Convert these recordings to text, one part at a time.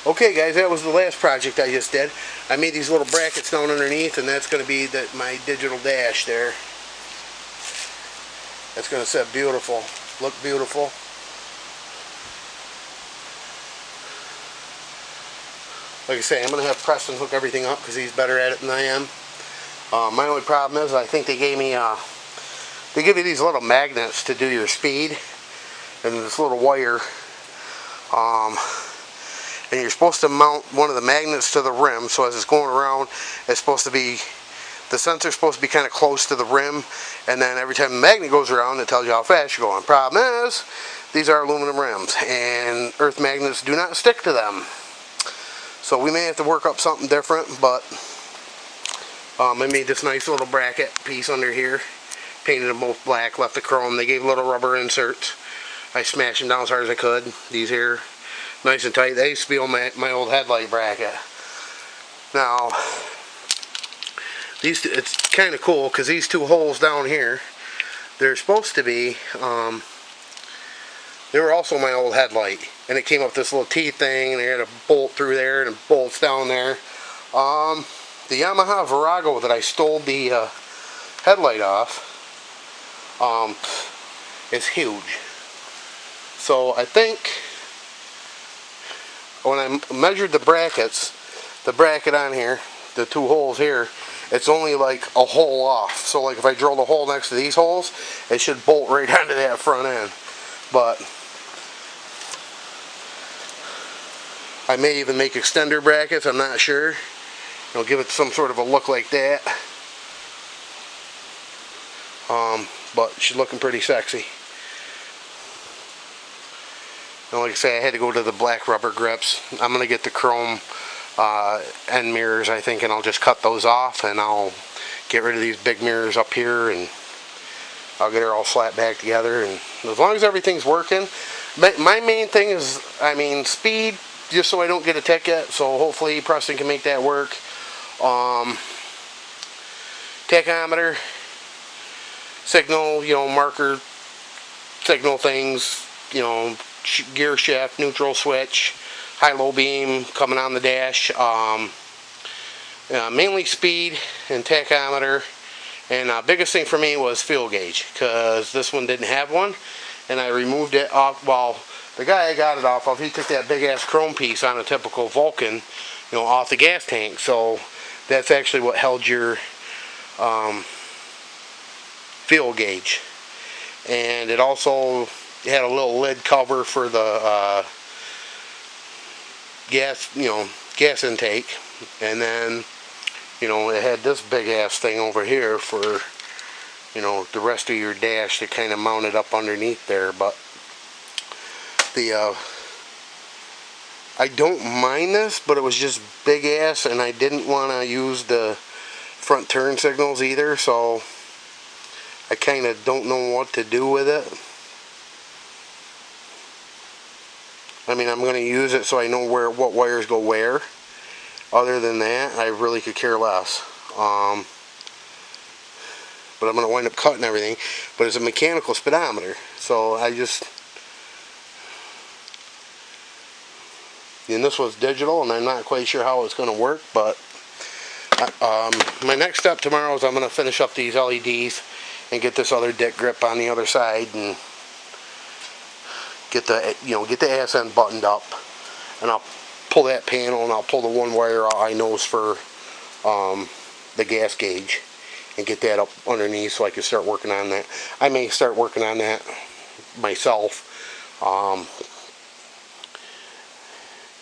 Okay guys, that was the last project I just did. I made these little brackets down underneath, and that's going to be my digital dash there. That's going to set beautiful, look beautiful. Like I say, I'm going to have Preston hook everything up because he's better at it than I am. My only problem is I think they gave me they give you these little magnets to do your speed, and this little wire. And you're supposed to mount one of the magnets to the rim, so as it's going around, it's supposed to be, the sensor's supposed to be kind of close to the rim, and then every time the magnet goes around, it tells you how fast you're going. Problem is, these are aluminum rims, and earth magnets do not stick to them. So we may have to work up something different, but I made this nice little bracket piece under here, painted them both black, left the chrome. They gave little rubber inserts. I smashed them down as hard as I could. These here, nice and tight. They used to be on my old headlight bracket. Now, it's kind of cool because these two holes down here, they're supposed to be, they were also my old headlight. And it came up this little T thing, and they had a bolt through there and bolts down there. The Yamaha Virago that I stole the headlight off is huge. So I think when I measured the brackets, the bracket on here, the two holes here, it's only like a hole off. So like if I drilled a hole next to these holes, it should bolt right onto that front end. But I may even make extender brackets, I'm not sure. I'll give it some sort of a look like that. But she's looking pretty sexy. And like I say, I had to go to the black rubber grips. I'm going to get the chrome end mirrors, I think, and I'll just cut those off, and I'll get rid of these big mirrors up here, and I'll get her all flat back together. And as long as everything's working, my main thing is, I mean, speed, just so I don't get a ticket. So hopefully Preston can make that work. Tachometer, signal, marker, signal things, gear shift, neutral switch, high-low beam coming on the dash. Mainly speed and tachometer. And biggest thing for me was fuel gauge, because this one didn't have one, and I removed it off. Well, the guy I got it off of, he took that big ass chrome piece on a typical Vulcan, off the gas tank. So that's actually what held your fuel gauge. And it also had a little lid cover for the gas intake, and then it had this big ass thing over here for the rest of your dash to kind of mount it up underneath there. But I don't mind this, but it was just big ass, and I didn't want to use the front turn signals either, so I kind of don't know what to do with it. I mean, I'm going to use it so I know what wires go where. Other than that, I really could care less. But I'm going to wind up cutting everything. But it's a mechanical speedometer, so and this was digital, and I'm not quite sure how it's going to work. But my next step tomorrow is I'm going to finish up these LEDs and get this other dick grip on the other side, and get the ass end buttoned up, and I'll pull that panel, and I'll pull the one wire out I know is for the gas gauge, and get that up underneath so I can start working on that. I may start working on that myself,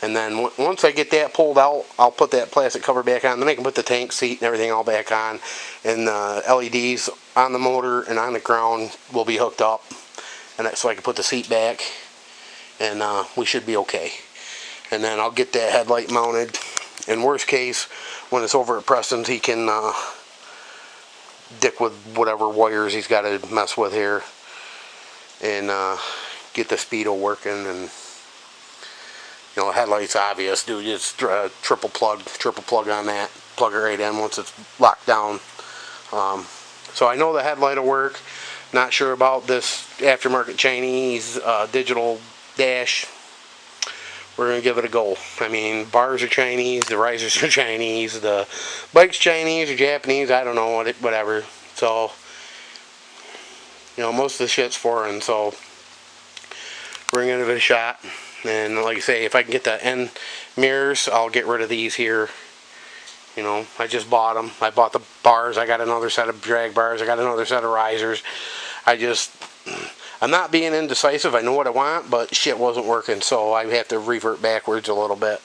and then once I get that pulled out, I'll put that plastic cover back on. Then I can put the tank seat and everything all back on, and the LEDs on the motor and on the ground will be hooked up, and so I can put the seat back, and we should be okay. And then I'll get that headlight mounted. In worst case, when it's over at Preston's, he can dick with whatever wires he's got to mess with here, and get the speedo working. And headlights obvious, dude. Just triple plug on that. Plug it right in once it's locked down. So I know the headlight will work. Not sure about this aftermarket Chinese digital dash we're going to give it a go. I mean, bars are Chinese, the risers are Chinese, the bike's Chinese or Japanese, I don't know, whatever. So, you know, most of the shit's foreign, so we're going to give it a shot. And like I say, if I can get the end mirrors, I'll get rid of these here. You know, I just bought them. I bought the bars. I got another set of drag bars. I got another set of risers. I'm not being indecisive. I know what I want, but shit wasn't working, so I have to revert backwards a little bit.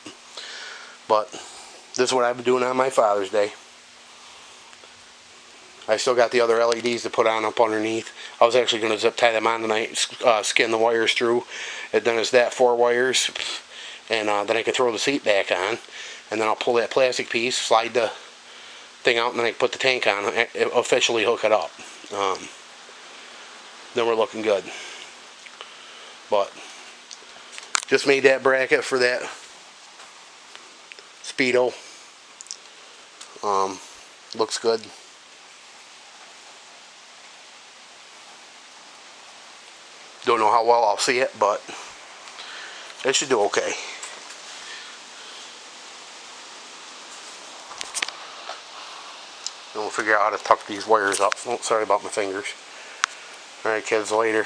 But this is what I've been doing on my Father's Day. I still got the other LEDs to put on up underneath. I was actually going to zip tie them on tonight, skin the wires through. And then it's that 4 wires, and then I can throw the seat back on. And then I'll pull that plastic piece, slide the thing out, and then I can put the tank on and officially hook it up. Then we're looking good. But just made that bracket for that Speedo. Looks good. Don't know how well I'll see it, but it should do okay. And we'll figure out how to tuck these wires up. Oh, sorry about my fingers. Alright kids, later.